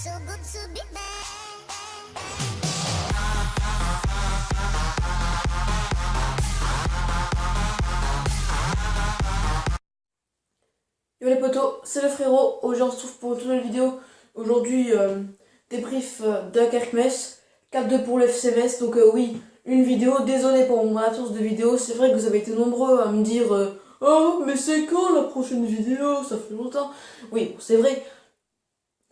so good to be back. Yo les potos, c'est le frérot. Aujourd'hui on se retrouve pour une nouvelle vidéo. Aujourd'hui, débrief Dunkerque-Metz, 4-2 pour le FC Metz. Donc oui, une vidéo. Désolé pour mon absence de vidéo. C'est vrai que vous avez été nombreux à me dire oh mais c'est quand la prochaine vidéo? Ça fait longtemps. Oui, bon, c'est vrai.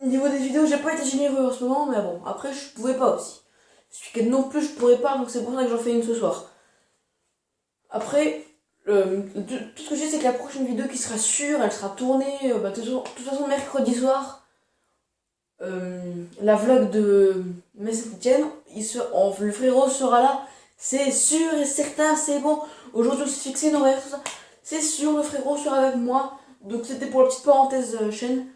Niveau des vidéos, j'ai pas été généreux en ce moment, mais bon, après je pouvais pas aussi. Celui que non plus je pourrais pas, donc c'est pour ça que j'en fais une ce soir. Après, tout ce que je sais, c'est que la prochaine vidéo qui sera sûre, elle sera tournée, de toute façon mercredi soir. La vlog de Metz-Saint-Etienne, le frérot sera là, c'est sûr et certain, c'est bon. Aujourd'hui on s'est fixé une horaire, tout ça. C'est sûr, le frérot sera avec moi. Donc c'était pour la petite parenthèse chaîne.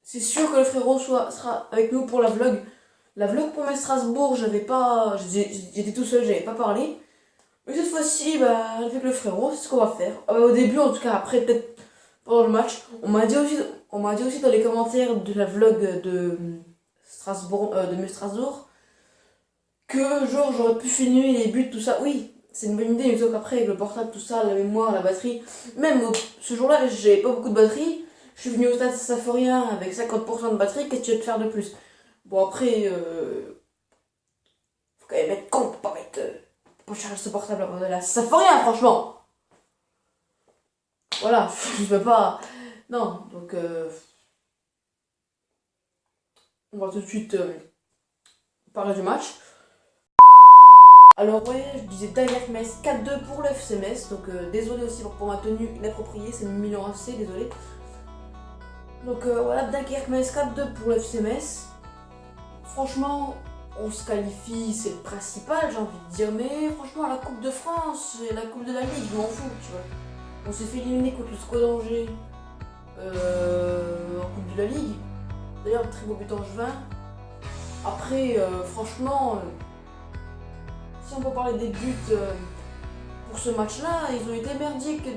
C'est sûr que le frérot sera avec nous pour la vlog. La vlog pour Metz-Strasbourg, j'étais tout seul, j'avais pas parlé. Mais cette fois-ci, avec le frérot, c'est ce qu'on va faire. Au début, en tout cas, après, peut-être pendant le match, on m'a dit aussi dans les commentaires de la vlog de Strasbourg, que genre j'aurais pu filmer les buts, tout ça. Oui, c'est une bonne idée, mais sauf qu'après, avec le portable, tout ça, la mémoire, la batterie, même ce jour-là, j'avais pas beaucoup de batterie. Je suis venu au stade Symphorien avec 50% de batterie, qu'est-ce que tu veux te faire de plus? Bon, après, faut quand même être con pour pas mettre. Pour charger ce portable avant de la Symphorien, franchement! Voilà, je peux pas. Non, donc. On va tout de suite parler du match. Alors, ouais, je disais Dunkerque-Metz 4-2 pour le FC Metz. Donc, désolé aussi pour ma tenue inappropriée, c'est Milan AC, désolé. Donc, voilà, Dunkerque-Metz 4-2 pour le FC Metz. Franchement, on se qualifie, c'est le principal, j'ai envie de dire. Mais franchement, la Coupe de France et la Coupe de la Ligue, je m'en fous, tu vois. On s'est fait éliminer contre le SCO d'Angers en Coupe de la Ligue. D'ailleurs, un très beau but en juin. Après, franchement, si on peut parler des buts pour ce match-là, ils ont été merdiques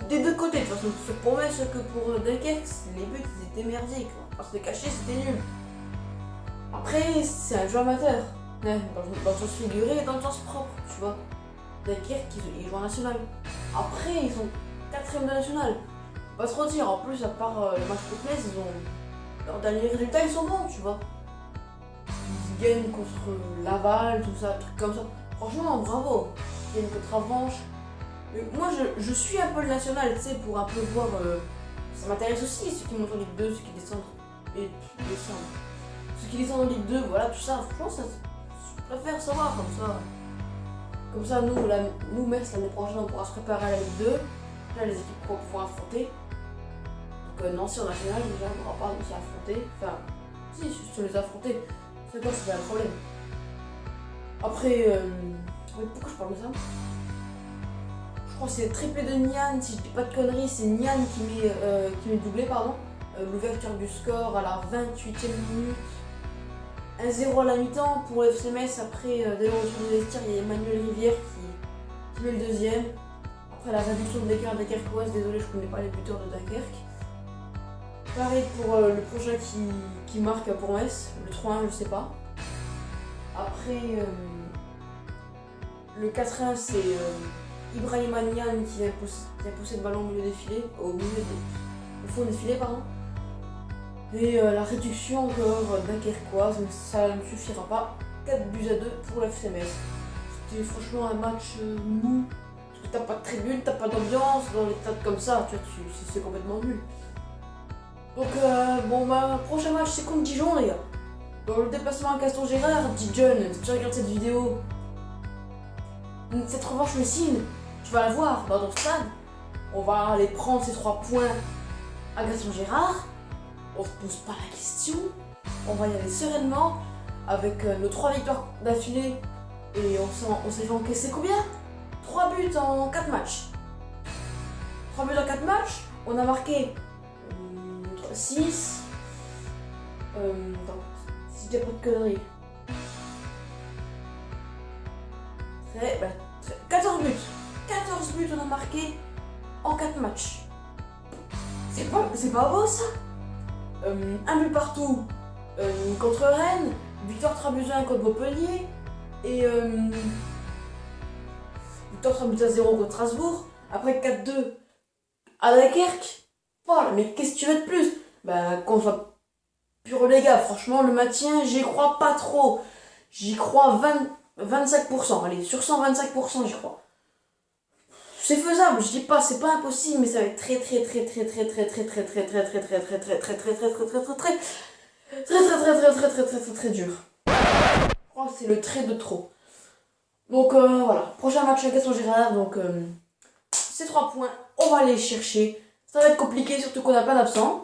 des deux côtés. De toute façon, pour Metz que pour Dunkerque, les buts ils étaient merdiques. Parce que caché, c'était nul. Après, c'est un jeu amateur. Ouais, dans le sens figuré et dans le sens propre, tu vois. Dunkerque, ils jouent en national. Après, ils sont 4ème de national. Pas trop dire, en plus, à part le match contre Metz, leurs derniers résultats, ils sont bons, tu vois. Ils gagnent contre Laval, tout ça, trucs comme ça. Franchement, bravo. Ils gagnent contre Avranches. Moi, je suis un peu le national, tu sais, pour un peu voir. Ça m'intéresse aussi, ceux qui montent en Ligue 2, ceux qui descendent. Et descendent. Ceux qui descendent en Ligue 2, voilà, tout ça. Franchement, je préfère savoir comme ça. Comme ça, nous Metz, l'année prochaine, on pourra se préparer à la Ligue 2. Là, les équipes qu'on pourra affronter. Donc, Nancy en national, déjà, on ne pourra pas nous y affronter. Enfin, si, je les affronter. C'est quoi, c'est pas un problème. Après, pourquoi je parle de ça? Je crois que c'est le triplé de Nian, si je dis pas de conneries, c'est Nian qui met doublé, pardon. L'ouverture du score à la 28e minute. 1-0 à la mi-temps pour le FC Metz. Après, dès le retour de vestiaire, il y a Emmanuel Rivière qui met le deuxième. Après la réduction de l'écart dunkerquoise, désolé, je connais pas les buteurs de Dunkerque. Pareil pour le prochain qui marque pour Metz, le 3-1, je sais pas. Après, le 4-1, c'est Ibrahim Nian qui a poussé le ballon au milieu des filets, au fond des filets, pardon. Et la réduction encore dunkerquoise, mais ça ne suffira pas. 4-2 pour le FC Metz. C'était franchement un match mou. Parce que t'as pas de tribune, t'as pas d'ambiance dans les stades comme ça, tu vois, c'est complètement nul. Donc, prochain match c'est contre Dijon, les gars. Dans le déplacement à Castor-Gérard, Dijon, si tu regardes cette vidéo, cette revanche messine, tu vas la voir dans ton stade. On va aller prendre ces 3 points à Castor-Gérard. On se pose pas la question. On va y aller sereinement avec nos 3 victoires d'affilée. Et on s'est fait encaisser combien? 3 buts en 4 matchs. 3 buts en 4 matchs. On a marqué 6. Si je dis pas de conneries. 14 buts. 14 buts on a marqué en 4 matchs. C'est pas beau ça? un but partout contre Rennes, victoire Trabuzin contre Montpellier, et victoire 3-0 contre Strasbourg, après 4-2 à Dunkerque. Voilà, mais qu'est-ce que tu veux de plus? Bah, qu'on soit plus relégable, franchement, le maintien, j'y crois pas trop. J'y crois 25%, allez, sur 125%, j'y crois. C'est faisable, je dis pas, c'est pas impossible, mais ça va être très dur. Je crois que c'est le trait de trop. Donc voilà, prochain match à Gaston Girard, donc ces 3 points, on va aller les chercher. Ça va être compliqué, surtout qu'on a pas d'absents.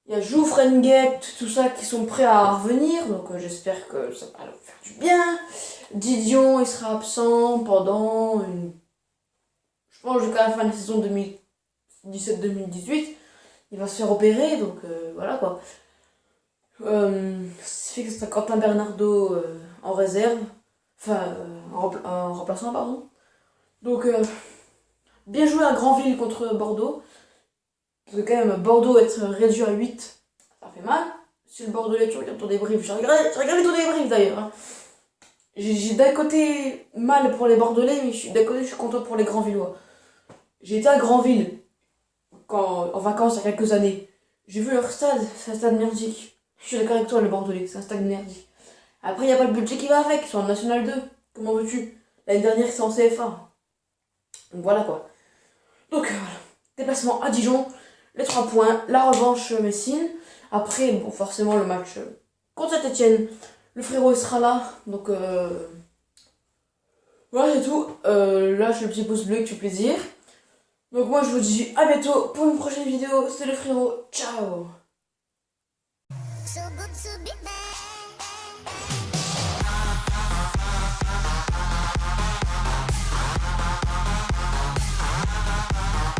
Il y a Jouf, Renguet, tout ça qui sont prêts à revenir, donc j'espère que ça va leur faire du bien. Didion, il sera absent pendant je pense jusqu'à la fin de la saison 2017-2018. Il va se faire opérer, donc voilà quoi. Ça fait que ce sera Quentin Bernardo en réserve, enfin en remplaçant, pardon. Donc bien joué à Granville contre Bordeaux. Parce que quand même, Bordeaux être réduit à 8, ça fait mal. Si le Bordelais, tu regardes ton débrief, j'ai regardé ton débrief d'ailleurs. Hein. J'ai d'un côté mal pour les Bordelais, mais d'un côté, je suis content pour les Granvillois. J'ai été à Granville en vacances il y a quelques années. J'ai vu leur stade, c'est un stade merdique. Je suis d'accord avec toi, le Bordelais, c'est un stade merdique. Après, il n'y a pas le budget qui va avec, ils sont en National 2. Comment veux-tu? L'année dernière, c'est en CFA. Donc voilà quoi. Donc voilà. Déplacement à Dijon. Les 3 points, la revanche Messine. Après, bon, forcément, le match contre Saint-Etienne. Le frérot, il sera là. Donc, voilà, c'est tout. Lâche le petit pouce bleu qui fait plaisir. Donc, moi, je vous dis à bientôt pour une prochaine vidéo. C'était le frérot. Ciao! So good to be back.